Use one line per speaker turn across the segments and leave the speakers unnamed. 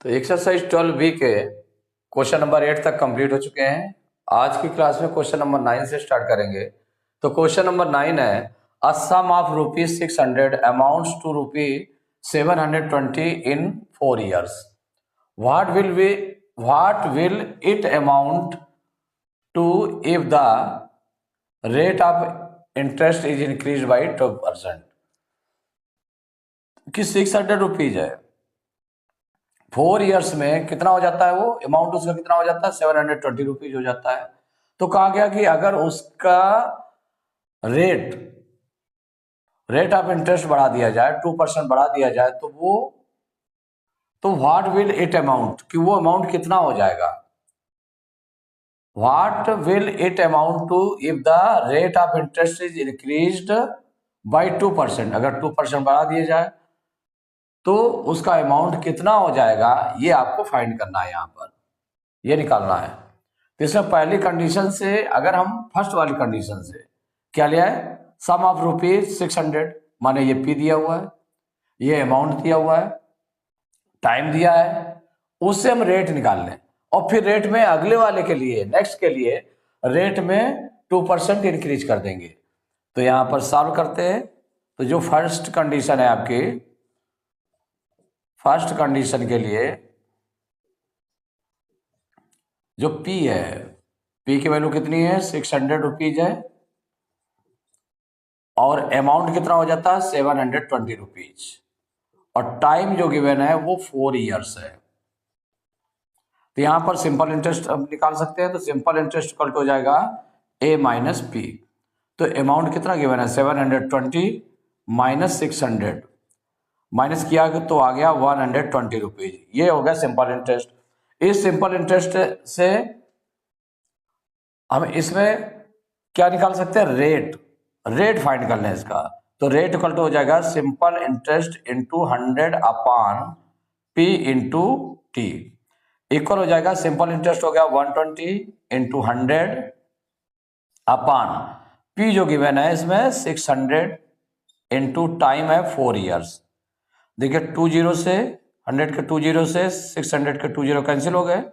तो एक्सरसाइज 12 के question number 8 तक कंप्लीट हो चुके हैं। आज की क्लास में क्वेश्चन नंबर 9 से स्टार्ट करेंगे। तो क्वेश्चन नंबर 9 है, a sum of ₹600 amounts to ₹720 in 4 years। What will it amount to if the rate of interest is increase by 2%। कि ₹600 है, 4 years में कितना हो जाता है, वो अमाउंट उसका कितना हो जाता है, ₹720 हो जाता है। तो कहा गया कि अगर उसका रेट ऑफ इंटरेस्ट बढ़ा दिया जाए, 2% बढ़ा दिया जाए, तो व्हाट विल इट अमाउंट, कि वो अमाउंट कितना हो जाएगा। What will it amount to if the rate of interest is increased by 2%। अगर 2% बढ़ा दिया जाए तो उसका अमाउंट कितना हो जाएगा, ये आपको फाइंड करना है, यहाँ पर ये निकालना है। तो इसमें पहली कंडीशन से, अगर हम फर्स्ट वाली कंडीशन से क्या लिया है, सम ऑफ ₹600, माने ये पी दिया हुआ है, ये अमाउंट दिया हुआ है, टाइम दिया है, उससे हम रेट निकाल लें और फिर रेट में अगले वाले के लिए, नेक्स्ट के लिए रेट में 2% इंक्रीज कर देंगे। तो यहां पर सॉल्व करते हैं। तो जो फर्स्ट कंडीशन है आपकी, फर्स्ट कंडीशन के लिए जो P है, P की वैल्यू कितनी है, ₹600 है, और अमाउंट कितना हो जाता है, ₹720, और टाइम जो गिवन है वो 4 years है। तो यहां पर सिंपल इंटरेस्ट हम निकाल सकते हैं। तो सिंपल इंटरेस्ट इक्वल हो जाएगा A माइनस पी। तो अमाउंट कितना गिवन है, 720 माइनस 600, माइनस किया तो आ गया ₹120। ये हो गया सिंपल इंटरेस्ट। इस सिंपल इंटरेस्ट से हम इसमें क्या निकाल सकते हैं, रेट फाइंड कर लें इसका। तो रेट इक्वल टू हो जाएगा simple interest into 100 upon P into T, equal हो जाएगा सिंपल इंटरेस्ट हो गया 120 इंटू 100 अपॉन P जो गिवन है इसमें 600 इंटू टाइम है 4 years। देखिए 20 से 100 के 20 से 600 के 20 कैंसिल हो गए।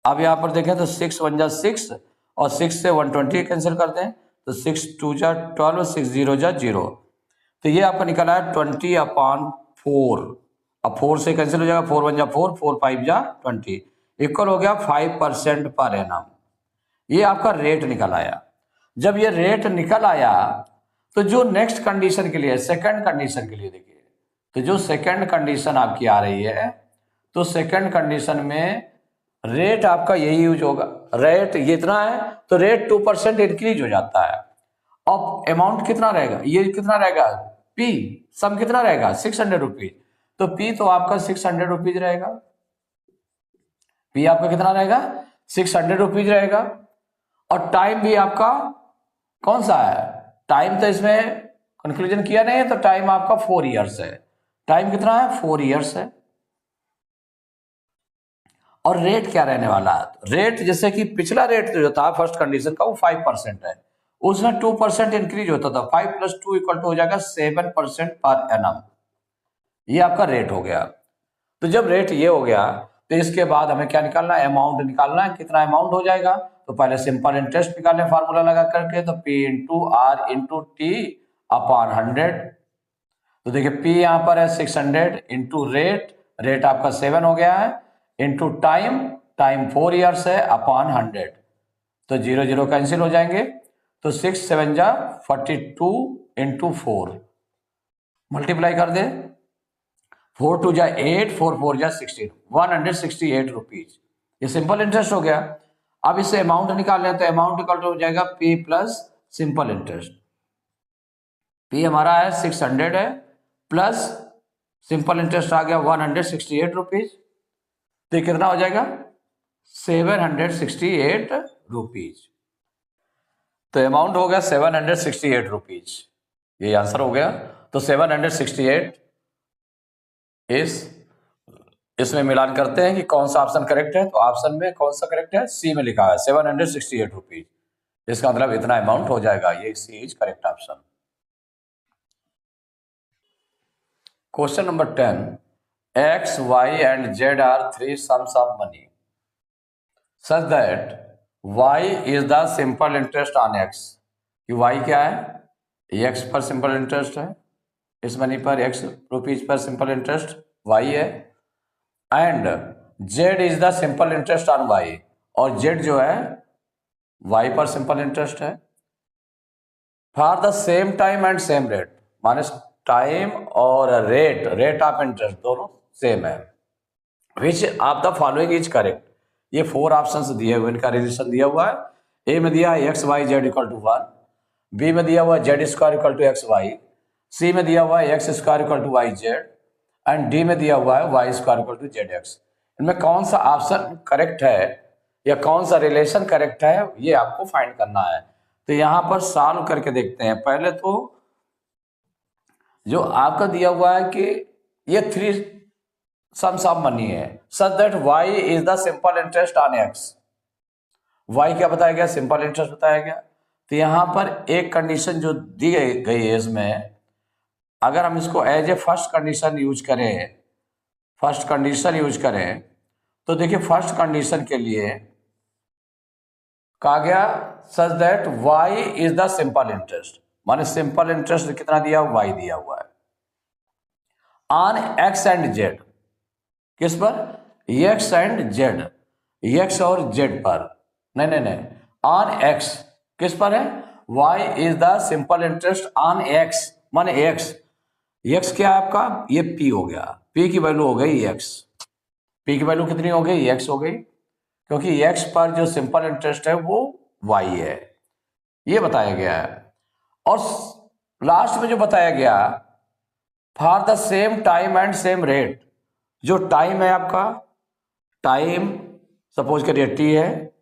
अब यहाँ पर देखें तो 6 1 जा 6 और 6 से 120 कैंसिल कर दें तो 6 2 जा 12, 6 0 जा 0। तो ये आपका निकला है 20/4। अब 4 से कैंसिल हो जाएगा, 4 1 जा 4, 4 5 जा 20, इक्वल हो गया 5% पर एनम। ये आपका रेट निकल आया। जब ये रेट निकल आया तो जो नेक्स्ट कंडीशन के लिए, सेकंड कंडीशन के लिए देखिए, तो जो सेकंड कंडीशन आपकी आ रही है, तो सेकंड कंडीशन में रेट आपका यही यूज होगा। रेट ये इतना है तो रेट 2% इंक्रीज हो जाता है। अब अमाउंट कितना रहेगा, ये कितना रहेगा, P सम कितना रहेगा, ₹600। तो P तो आपका ₹600 रहेगा। P आपका कितना रहेगा, ₹600 रहेगा। और टाइम भी आपका कौन सा है, टाइम तो इसमें कंक्लूजन किया नहीं है, तो टाइम आपका 4 years है। टाइम कितना है, 4 years है। और रेट क्या रहने वाला है, रेट जैसे कि पिछला रेट जो था फर्स्ट कंडीशन का वो 5% है, उसमें 2% इंक्रीज होता था। 5 + 2 इक्वल टू हो जाएगा 7% पर एनम। ये आपका रेट हो गया। तो जब रेट ये हो गया तो इसके बाद हमें क्या निकालना है, अमाउंट निकालना है, कितना अमाउंट हो जाएगा। तो पहले सिंपल इंटरेस्ट निकालने फार्मूला लगा करके, तो P into R into T upon 100। तो देखिए P यहाँ पर है 600 इंटू रेट आपका 7 हो गया है, इंटू टाइम 4 years है अपॉन 100। तो 0 0 कैंसिल हो जाएंगे। तो 6 7 जा 42 इंटू 4 मल्टीप्लाई कर दे, 4 2 जा 8, 4 4 जा 16, ₹168। ये सिंपल इंटरेस्ट हो गया। अब इससे अमाउंट निकाल लें, तो अमाउंट इक्वल हो जाएगा P plus simple interest. P हमारा है 600 है, प्लस सिंपल इंटरेस्ट आ गया ₹168। तो ये कितना हो जाएगा, ₹768। तो अमाउंट हो गया ₹768। ये आंसर हो गया। तो 768 इसमें मिलान करते हैं कि कौन सा ऑप्शन करेक्ट है। तो ऑप्शन में कौन सा करेक्ट है, सी में लिखा है ₹768। इसका मतलब इतना अमाउंट हो जाएगा। ये C is correct option. Question number 10, x, y and z are three sums of money such that y is the simple interest on x. कि y क्या है, x पर सिंपल इंटरेस्ट है, इस मनी पर x rupees per simple interest y है, and z is the simple interest on y, और z जो है y पर सिंपल इंटरेस्ट है, for the same time and same rate, माने टाइम और रेट ऑफ इंटरेस्ट दोनों सेम है, which of the following is correct. ये 4 ऑप्शंस दिए हुए, इनका रिलेशन दिया हुआ है। ए में दिया है x Y z equal to 1, B में दिया हुआ है Z square equal to x y, C में दिया हुआ है x square equal to y z, and D में दिया हुआ है y square equal to z x. इनमें कौन सा ऑप्शन करेक्ट है या कौन सा रिलेशन करेक्ट है, ये आपको फाइंड करना है। तो यहां पर सॉल्व करके देखते हैं। पहले तो जो आपका दिया हुआ है कि ये 3 सम्स ऑफ मनी है, सच that y is the simple interest on x। y क्या बताया गया, सिंपल इंटरेस्ट बताया गया। तो यहां पर एक कंडीशन जो दी गई है इसमें, अगर हम इसको as a first condition use करें तो देखिए फर्स्ट कंडीशन के लिए कहा गया such that y is the simple interest, माने सिंपल इंटरेस्ट कितना दिया, y दिया हुआ है ऑन x एंड z। किस पर, x एंड z, x और z पर, नहीं, ऑन x। किस पर है, y is the simple interest on x, माने x क्या है आपका, ये p हो गया, p की वैल्यू हो गई x, p की वैल्यू कितनी हो गई, x हो गई, क्योंकि x पर जो सिंपल इंटरेस्ट है वो y है, ये बताया गया है। और लास्ट में जो बताया गया for the same time and same rate, जो टाइम है आपका, टाइम सपोज करिए t है,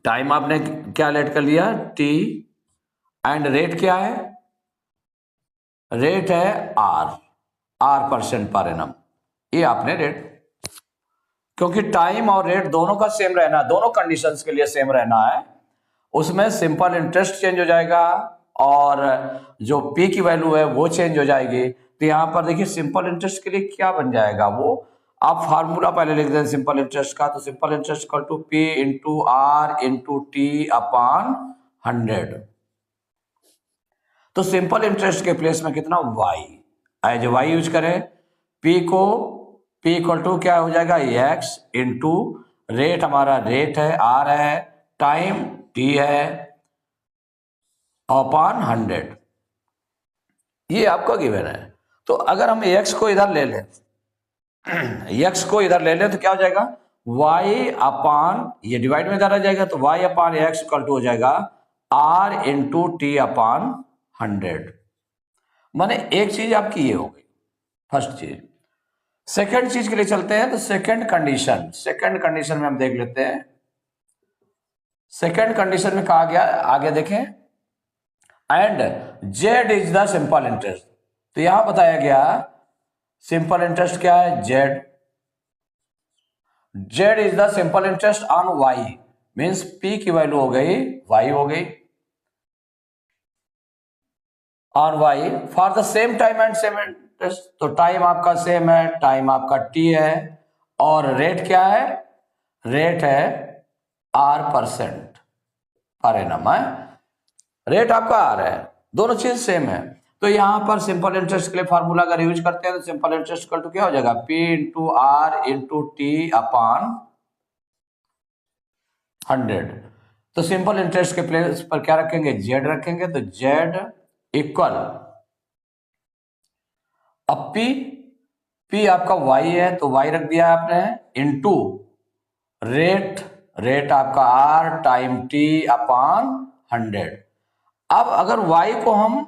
टाइम आपने क्या लेट कर लिया t, एंड रेट क्या है, रेट है r% पर एनम, ये आपने रेट, क्योंकि टाइम और रेट दोनों का सेम रहना, दोनों कंडीशंस के लिए सेम रहना है, उसमें सिंपल इंटरेस्ट चेंज हो जाएगा और जो p की वैल्यू है वो चेंज हो जाएगी। तो यहां पर देखिए सिंपल इंटरेस्ट के लिए क्या बन जाएगा, वो आप फार्मूला पहले लिख दें सिंपल इंटरेस्ट का, तो simple interest equal to p into R into T upon 100। तो सिंपल इंटरेस्ट के प्लेस में कितना, y, एज y यूज करें, p इक्वल टू क्या हो जाएगा, x इंटू रेट, हमारा रेट है r है, टाइम t है, अपॉन 100, ये आपका गिवन है। तो अगर हम x को इधर ले लें, तो क्या हो जाएगा, y अपॉन, ये डिवाइड में इधर आ जाएगा, तो y upon x equal to हो जाएगा r इंटू टी अपॉन 100। माने एक चीज आपकी ये हो गई, फर्स्ट चीज। सेकंड चीज के लिए चलते हैं, तो सेकंड कंडीशन में हम देख लेते हैं। सेकंड कंडीशन में कहा गया, आगे देखें, and z is the simple interest. तो यहां बताया गया सिंपल इंटरेस्ट क्या है, z is the simple interest on y, means p की वैल्यू हो गई y हो गई, on y for the same time and same interest. तो टाइम आपका सेम है, टाइम आपका t है, और रेट क्या है, रेट है r% पर एनम है, रेट आपका r है, दोनों चीज सेम है। तो यहां पर सिंपल इंटरेस्ट के लिए फार्मूला अगर यूज करते हैं तो सिंपल इंटरेस्ट इक्वल टू क्या हो जाएगा, p into R into T upon 100। तो सिंपल इंटरेस्ट के प्लेस पर क्या रखेंगे, z रखेंगे, तो z इक्वल, अब p आपका y है तो y रख दिया आपने, इंटू रेट आपका r टाइम t अपॉन 100। अब अगर y को हम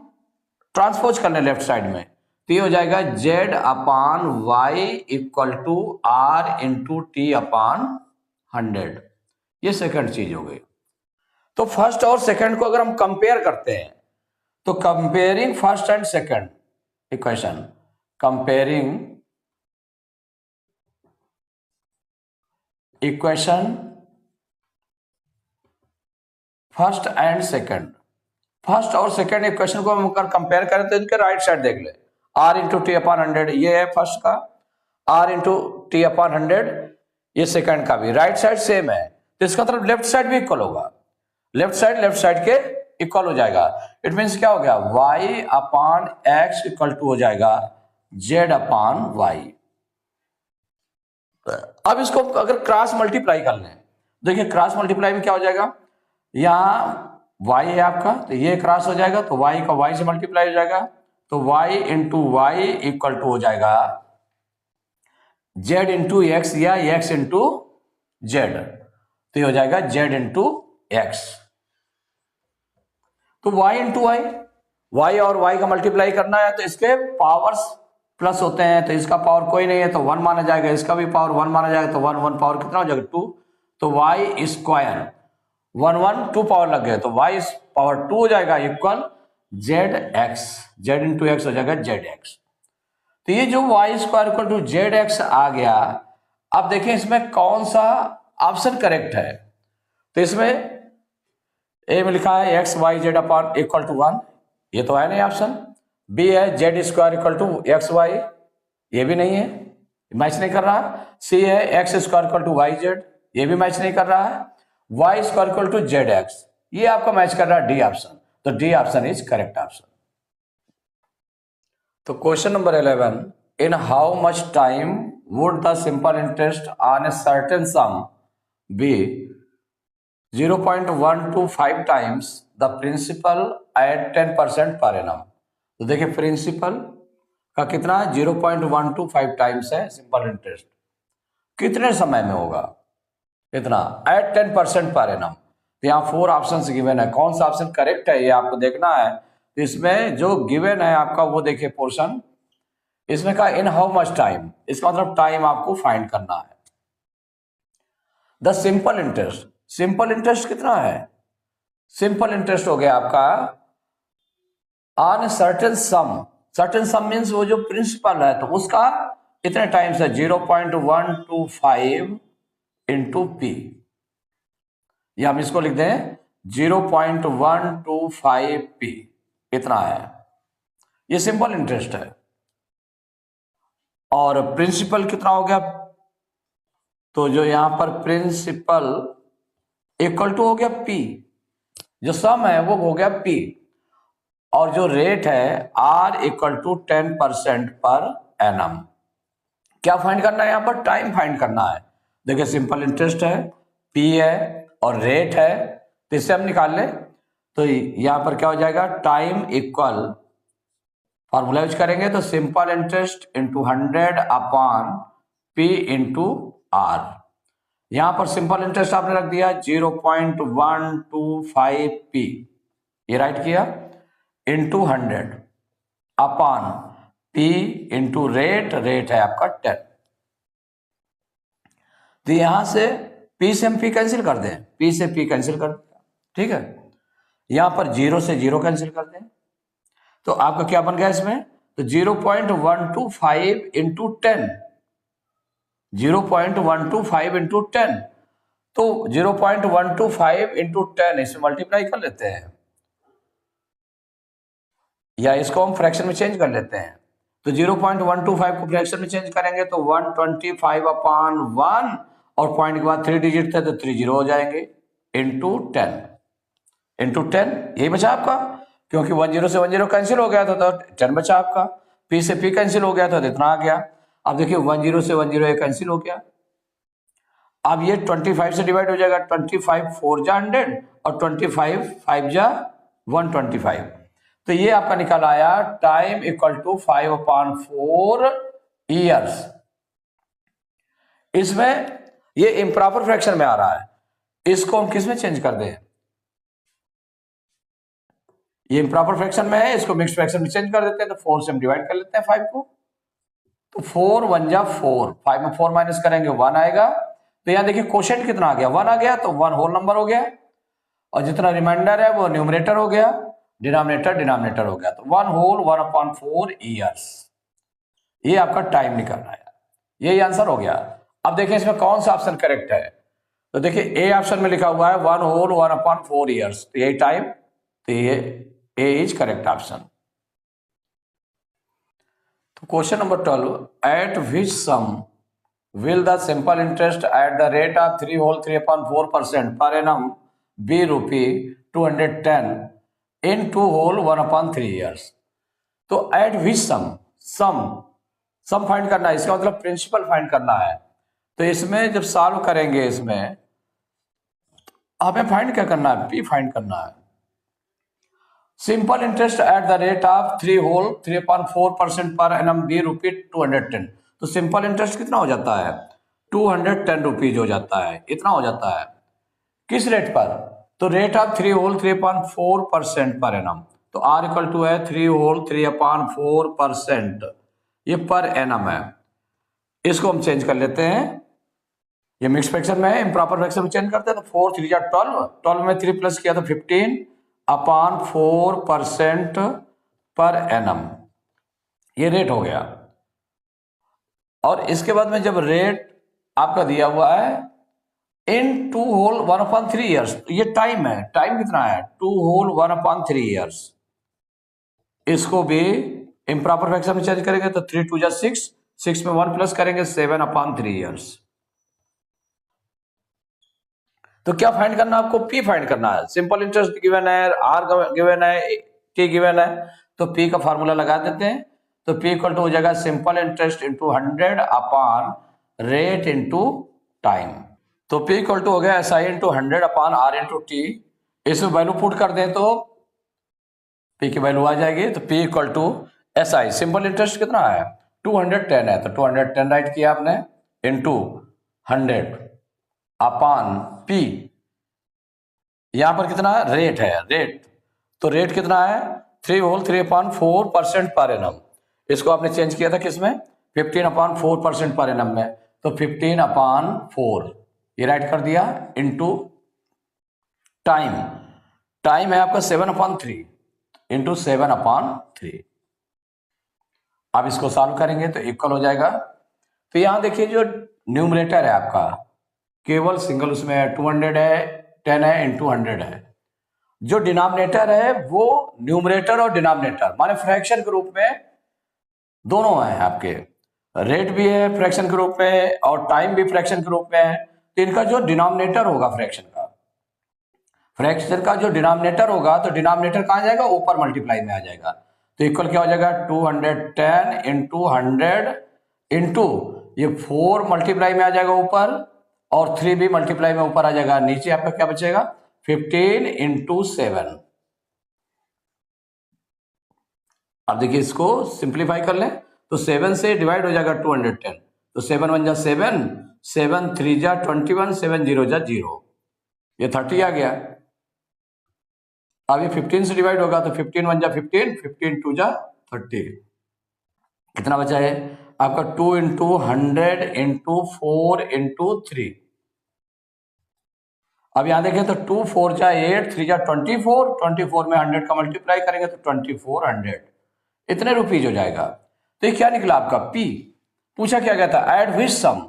ट्रांसपोज करने लेफ्ट साइड में, तो ये हो जाएगा z upon y equal to r into T upon 100। ये सेकंड चीज हो गई। तो फर्स्ट और सेकंड को अगर हम कंपेयर करते हैं, तो comparing first and second equation, comparing equation first and second, first और सेकंड इक्वेशन को हम अगर कंपेयर करें तो इनके राइट साइड देख ले, r इंटू टी अपॉन 100, ये है फर्स्ट का, r इंटू टी अपॉन 100, ये सेकंड का भी राइट साइड सेम है, तो इसका मतलब लेफ्ट साइड भी इक्वल होगा, लेफ्ट साइड के इक्वल हो जाएगा। इट मीन्स क्या हो गया, y upon X equal to हो जाएगा z अपॉन वाई। अब इसको अगर क्रॉस मल्टीप्लाई कर लें, देखिए क्रॉस मल्टीप्लाई में क्या हो जाएगा, यहाँ y है आपका, तो ये क्रॉस हो जाएगा, तो y का y से मल्टीप्लाई हो जाएगा, तो y into Y equal to हो जाएगा z इंटू एक्स या x इंटू जेड, तो ये हो जाएगा z इंटू एक्स। तो y इंटू y और y का मल्टीप्लाई करना है, तो इसके पावर्स प्लस होते हैं, तो इसका पावर कोई नहीं है तो 1 माना जाएगा, इसका भी पावर 1 माना जाएगा, तो 1 पावर कितना हो जाएगा 2, तो y स्क्वायर 1 2 पावर लग गए, तो y पावर 2 हो जाएगा equal z x, z into x हो जाएगा जेड एक्स। तो ये जो y square equal to z x आ गया। अब देखें इसमें कौन सा ऑप्शन करेक्ट है, तो इसमें ए में लिखा है x Y Z upon equal to 1, ये तो है नहीं ऑप्शन। बी है Z square equal to x Y, ये भी नहीं है, मैच नहीं कर रहा। सी है x square equal to y z, ये भी मैच नहीं कर रहा है। Y square equal to z x, ये आपका मैच कर रहा है डी ऑप्शन, तो D option is correct option. तो question number 11, in how much time would the simple interest on a certain sum be 0.125 times the principal at 10% per annum. तो देखिए principal का कितना है, 0.125 टाइम्स है सिंपल इंटरेस्ट, कितने समय में होगा इतना, एट 10% पर एनम। तो यहाँ 4 ऑप्शन गिवन है, कौन सा ऑप्शन करेक्ट है ये आपको देखना है। तो इसमें जो गिवन है आपका वो देखिए पोर्शन, इसमें कहा इन हाउ मच टाइम, इसका मतलब टाइम आपको फाइंड करना है। The simple interest, simple interest कितना है, सिंपल इंटरेस्ट हो गया आपका on certain some, certain some means वो जो प्रिंसिपल है तो उसका इतने टाइम्स है 0.125 इंटू पी, या हम इसको लिख दें 0.125 पी, इतना है, ये सिंपल इंटरेस्ट है। और प्रिंसिपल कितना हो गया, तो जो यहां पर प्रिंसिपल इक्वल टू हो गया पी, जो सम है वो हो गया पी, और जो रेट है are equal to 10% per annum. क्या फाइंड करना है, यहां पर टाइम फाइंड करना है। देखिए सिंपल इंटरेस्ट है, पी है और रेट है, तो इससे हम निकाल लें, तो यहां पर क्या हो जाएगा, टाइम इक्वल, फॉर्मूला यूज करेंगे तो simple interest into 100 upon P into R. यहां पर सिंपल इंटरेस्ट आपने रख दिया 0.125 पी, ये राइट किया, into 100 upon P into rate, rate है आपका 10। तो यहां से पी से हम पी कैंसिल कर दें, पी से पी कैंसिल कर दें, ठीक है। यहां पर 0 से 0 कैंसिल कर दें, तो आपका क्या बन गया इसमें, तो 0.125 इंटू 10, 0.125 इंटू 10, तो 0.125 इंटू 10 इसमें मल्टीप्लाई कर लेते हैं, या इसको हम फ्रैक्शन में चेंज कर लेते हैं। तो 0.125 को फ्रैक्शन में चेंज करेंगे तो 125 अपॉन 1, और पॉइंट के बाद 3 डिजिट थे तो 3 0 हो जाएंगे, इंटू 10, इंटू 10, यही बचा आपका, क्योंकि 10 से 10 कैंसिल हो गया था तो 10 बचा आपका, पी से पी कैंसिल हो गया था तो इतना आ गया। अब देखिए 10 से 10 ये कैंसिल हो गया, अब ये 25 से डिवाइड हो जाएगा, 25 4 जा 100 और 25 5 जा 125, तो ये आपका निकल आया टाइम इक्वल टू 5/4 ईयर्स। इसमें ये इम्प्रॉपर फ्रैक्शन में आ रहा है, इसको हम किस में चेंज कर दें, ये इम्प्रॉपर फ्रैक्शन में है, इसको मिक्स्ड फ्रैक्शन में चेंज कर देते हैं, तो 4 से हम डिवाइड कर लेते हैं 5 को, तो 4 1 जा 4, 5 में 4 माइनस करेंगे 1 आएगा, तो यहां देखिए क्वोशिएंट कितना आ गया, 1 आ गया, तो 1 होल नंबर हो गया, और जितना रिमाइंडर है वो न्यूमरेटर हो गया, डिनोमिनेटर डिनोमिनेटर हो गया, तो 1 होल 1/4 ईयर्स, ये आपका टाइम निकलना है, यही आंसर हो गया। अब देखिए इसमें कौन सा ऑप्शन करेक्ट है, तो देखिए ए ऑप्शन में लिखा हुआ है 1 होल 1/4 ईयर्स, तो यही टाइम, तो ये A is correct option. Question number 12, at which sum will the simple interest at the rate of 3 whole 3/4% per annum be rupee 210 in 2 whole 1/3 years? तो एट विच सम फाइंड करना है, इसका मतलब principal find करना है। तो इसमें जब सॉल्व करेंगे इसमें हमें फाइंड क्या करना है, पी फाइंड करना है। Simple interest at the rate of 3 whole 3/4% per annum B रुपी 210। तो सिंपल इंटरेस्ट कितना हो जाता है, 210 रुपीज हो जाता है, इतना हो जाता है। किस रेट पर, तो rate of 3 whole 3/4% per annum, तो आर इक्वल टू है 3 whole 3/4%, ये पर एनम है। इसको हम चेंज कर लेते हैं, ये मिक्स फ्रैक्शन में है, इम्प्रॉपर फ्रैक्शन में चेंज करते हैं। तो 4 3 12, 12 में 3 प्लस किया तो 15/4% पर एनम, ये रेट हो गया। और इसके बाद में जब रेट आपका दिया हुआ है इन 2 whole 1/3 ईयर्स, तो ये टाइम है, टाइम कितना है 2 whole 1/3 ईयर्स। इसको भी इम्प्रॉपर फ्रैक्शन में चेंज करेंगे तो 3 2 6, 6 में 1 प्लस करेंगे 7/3 ईयर्स। तो क्या फाइंड करना है आपको, पी फाइंड करना है। सिंपल इंटरेस्ट गिवन है, आर गिवन है, टी गिवन है, तो पी का फॉर्मूला लगा देते हैं। तो पी इक्वल टू हो जाएगा simple interest into 100 upon rate into time. तो पी इक्वल टू हो गया S I into 100 upon R into T. इसमें वैल्यू पुट कर दें तो पी की वैल्यू आ जाएगी। तो P equal to S I, simple interest कितना है 210 है, तो 210 राइट किया आपने इंटू 100 अपॉन पी, यहां पर कितना रेट है, रेट, तो रेट कितना है 3 whole 3/4% पर एनम। इसको आपने चेंज किया था किसमें, 15/4% पर एनम में, तो 15/4 ये राइट कर दिया इंटू टाइम, टाइम है आपका 7/3 इंटू 7/3। अब इसको सॉल्व करेंगे तो इक्वल हो जाएगा। तो यहां देखिए जो न्यूमरेटर है आपका केवल सिंगल उसमें 200 है, 10 है इंटू 100 है। जो डिनोमिनेटर है वो न्यूमरेटर और डिनोमिनेटर माने फ्रैक्शन के रूप में दोनों है आपके, रेट भी है फ्रैक्शन के रूप में और टाइम भी फ्रैक्शन के रूप में है। तो इनका जो डिनोमिनेटर होगा फ्रैक्शन का जो डिनोमिनेटर होगा, तो डिनोमिनेटर कहां जाएगा, ऊपर मल्टीप्लाई में आ जाएगा। तो इक्वल क्या हो जाएगा 210 इंटू 100 इंटू ये 4 मल्टीप्लाई में आ जाएगा ऊपर और 3 भी मल्टीप्लाई में ऊपर आ जाएगा, नीचे आपका क्या बचेगा 15 इंटू 7। अब देखिए इसको सिंप्लीफाई कर लें तो 7 से डिवाइड हो जाएगा 210, तो 7 1 जा 7, 7 3 जा 21, 7 0 जा 0, ये 30 आ गया। अब ये 15 से डिवाइड होगा तो 15 1 जा 15, 15 2 जा 30, कितना बचा है आपका 2 इंटू 100 इंटू 4 इंटू 3। अब यहां देखें तो 2 4 जा 8, 3 जा 24, 24 में 100 का मल्टीप्लाई करेंगे तो 2400, इतने रुपीज हो जाएगा। तो ये क्या निकला आपका पी। पूछा क्या गया था एड विच सम,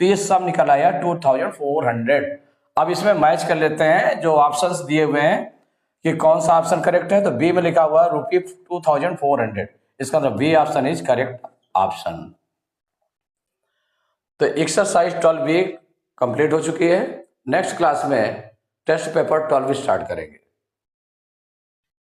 तो ये सम निकल आया 2400। अब इसमें मैच कर लेते हैं जो ऑप्शंस दिए हुए हैं कि कौन सा ऑप्शन करेक्ट है। तो बी में लिखा हुआ है ₹2400, इसका मतलब B option is correct option. तो एक्सरसाइज 12 भी कंप्लीट हो चुकी है। नेक्स्ट क्लास में टेस्ट पेपर 12 स्टार्ट करेंगे।